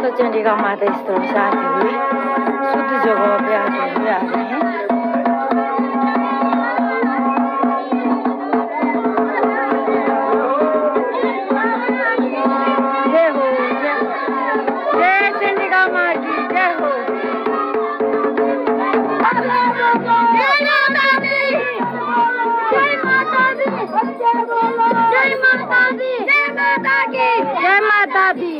तो चंडिका माता स्थल से आते हुए शुद्ध जगह पे आते हुए आ रहे हैं। जय हो, जय चंडिका माँ की जय हो। जय माता दी, जय माता दी,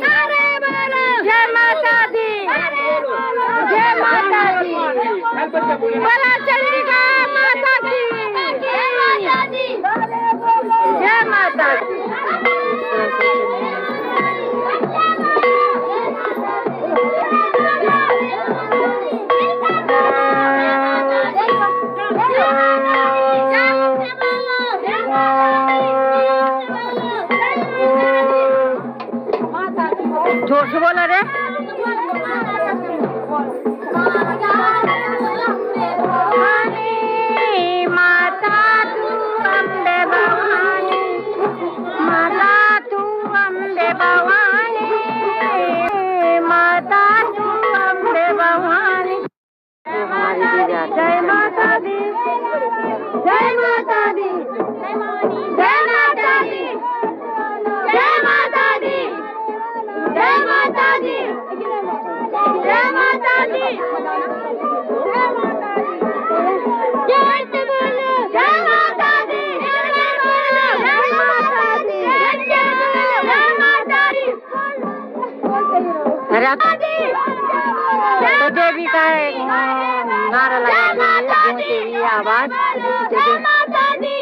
जय माता दी, बोला चंडिका माता की जय माता दी, जय माता दी। जोर से बोला रे। माता तू अम्बे भवानी, माता तू अम्बे भवानी, माता तू अम्बे भवानी। जय माता दी, जय माता दी, जय माता दी, जय माता दी, जय माता दी, जय माता दी, जय माता दी, जय से बोलो जय माता दी, जय माता दी, जय माता दी। तो देवी का नारा लगाते हुए आवाज जय माता दी,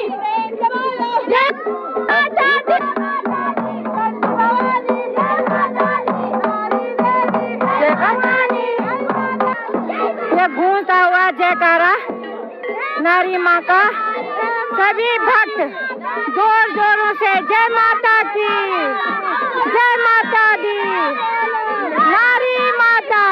जय माता दी। ये गूंजता हुआ जयकारा नारी माँ का सभी भक्त जोर जोरों से जय माता की, जय माता दी, नारी माता।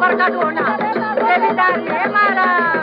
प्रकट होना, देवी दानी है महाराज।